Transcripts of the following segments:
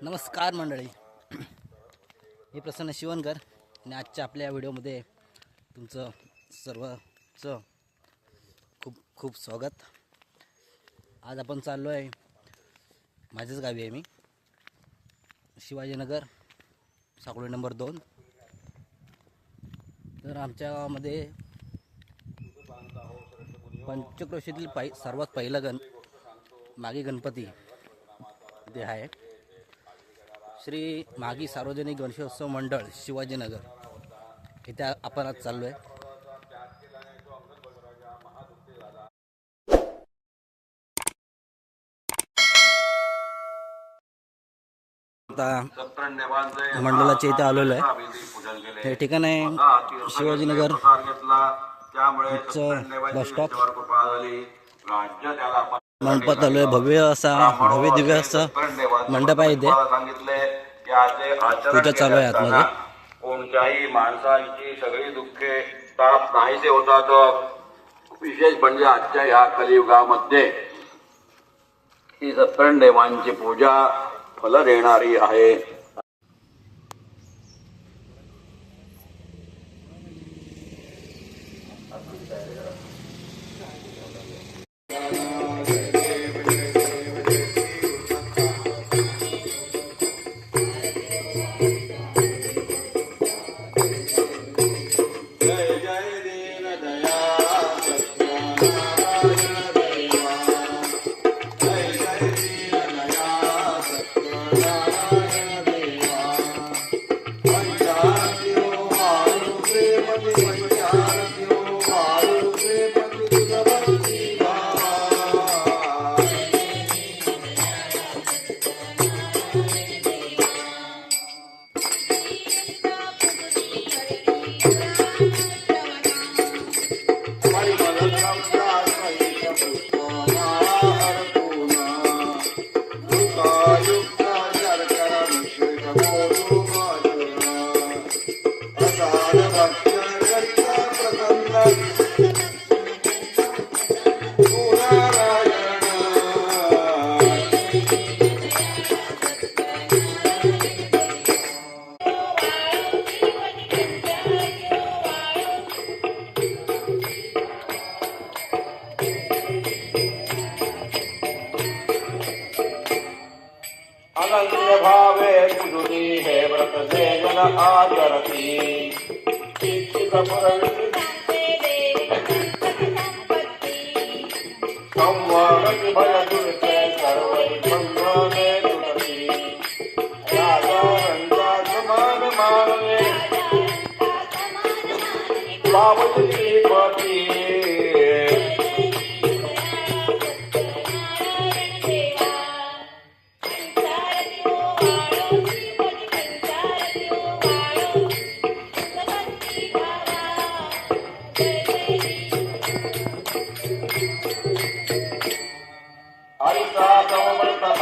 नमस्कार मंडळी, मी प्रसन्न शिवणकर आणि आजच्या आपल्या व्हिडिओमध्ये तुमचं सर्वचं खूप खूप स्वागत। आज आपण चाललो आहे, माझ्याच गावी आहे मी, शिवाजीनगर साकोळी नंबर 2। तर आमच्या गावामध्ये पंचक्रोशीतील सर्वात पहिला मागी गणपती इथे आहे। श्री मागी सार्वजनिक गणेशोत्सव मंडळ शिवाजीनगर इथे आपण आज चाललो आहे। आता मंडळाच्या इथे आलेलो आहे। हे ठिकाण आहे शिवाजीनगर बस स्टॉप। मंडपात आलोय, भव्य दिव्य असा मंडप आहे इथे, पूजा चालू आहे आतमध्ये। कोणत्याही माणसांची सगळी दुःखे ताप नाहीसे होतात। विशेष म्हणजे आजच्या ह्या कलियुगामध्ये ही सत्कर्ण देवांची पूजा फल देणारी आहे। अनन्य भावे पुजुनी हे व्रत से जन आचरती। संवरति भय दुर्ते सर्वै बंधने दुर्ती। राजा रंगा समान मानवे पावती पति।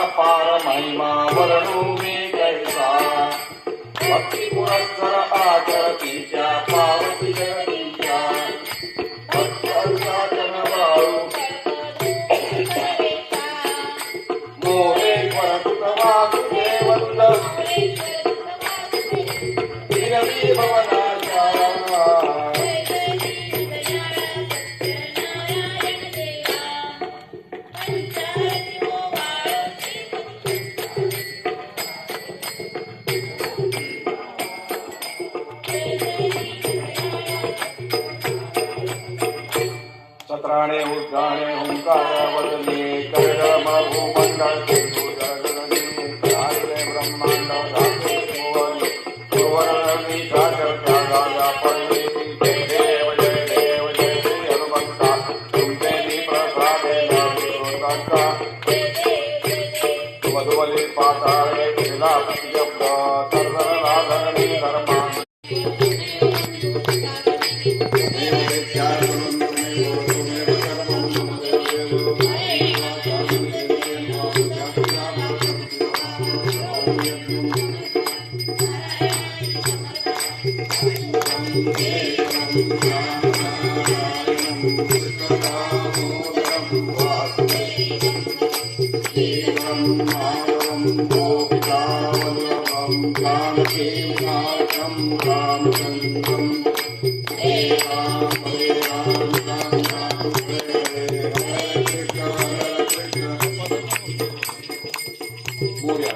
अपार महिमा वर्णू मी कैसा। भक्ती पुरस्कर आचरतीच्या पावती जगतीच्या। भक्तांचा वाळू मोरेश्वर सुत वासुदेवंद विरवी भवनाच्या। सत्राणे उद्गाणे हुंकार वदने करडम भूमंडल सिंधु जगदने कार्य ब्रह्मांड धातु भुवन सुवर्ण सागर त्यागा पडले। जय देव जय देव जय श्री हनुमंता तुमचे मी प्रसादे नामका। मधुबली पाताळे शिलापती शब्द सर्व राधरणी धर्मा। Om जानकीं नाथं रामचन्द्रं देवां हरे राम राम राम हरे हरे कृष्ण मोरया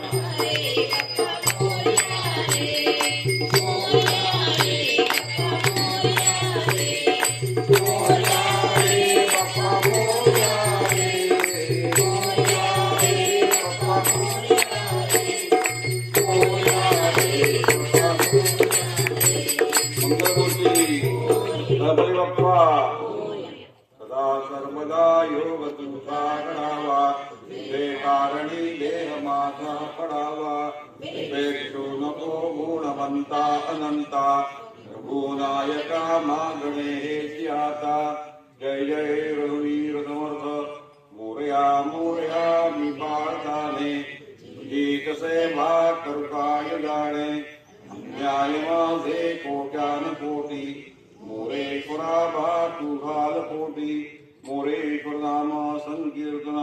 गणपती बाप्पा सदा सर्वदा योग तुझा गणावा ते कारणी देह माझा पडावा पेक्षू नको गुणवंता अनंता रघुनायका मागणे हेची आता जय जय रघुवीर समर्थ मोरया मोरया मी पाळताने तुझी कसे भाग करू काय जाणे न्याय माझे कोट्यान कोटी मोरेश्वरा तू घाल पोटी मोरेश्वर नाम संकीर्तन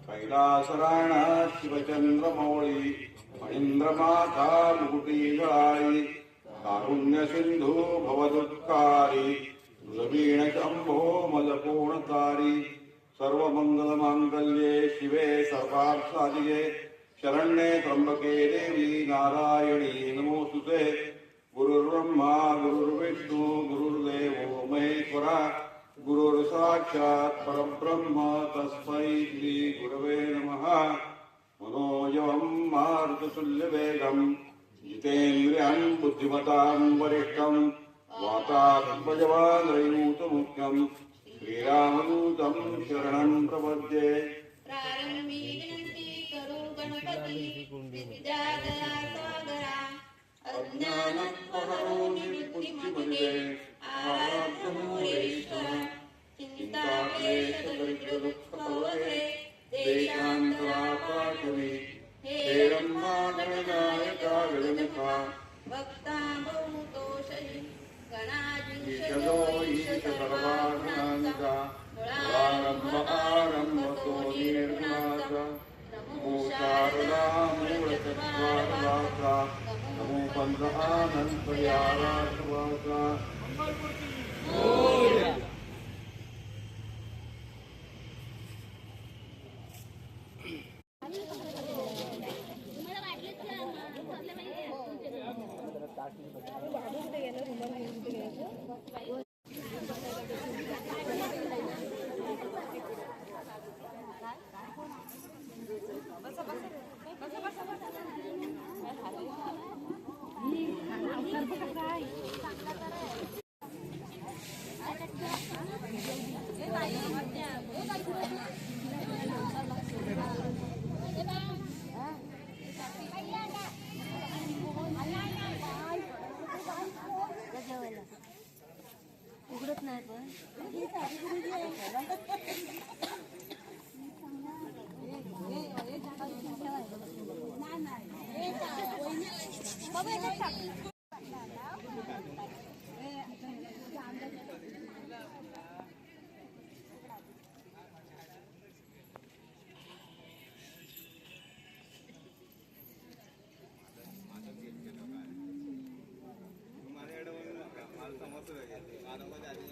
कैलास राणा शिवचंद्र मौळी महेंद्र माता मुकुटी गळाई कारुण्य सिंधू भवदुत्कारी तुझवीण शंभो मलकोणतारी सर्व मंगल मांगल्ये शिवे सर्वार्थसाधिके शरण्ये त्र्यंबके देवी नारायणी नमोस्तुते गुरुर्ब्रह्मा गुरुर्विष्णू गुरुर्देवो महेश्वरा गुरुर्साक्षात् परब्रह्म तस्मै श्री गुरवे नमः मनोजवं मारुततुल्यवेगं जितेन्द्रियं बुद्धिमतां वरिष्ठं वातात्मजवानरयूतमुख्यं श्रीरामदूतं शरणं प्रपद्ये प्रारंभी विनंती करू गणपती विद्याधरा सागरा अज्ञानपहरो निवृत्तिमध्ये आराध्य मोरेश्वर चिंताक्लेश दरिद्र दुःख पवरे देशांतराकाशवी हे रम्मा गणनायका गणमुखा भक्ता बहुतोषयी गणाधीशो ईश सर्वागुणांचा प्रारंभ आरंभ तो निर्गुणाचा नमो शारदा मूळतत्वाचा नमो पंथ अनंत यारात्वाचा उघडत नाही पण माझ्याकडे मला समजतं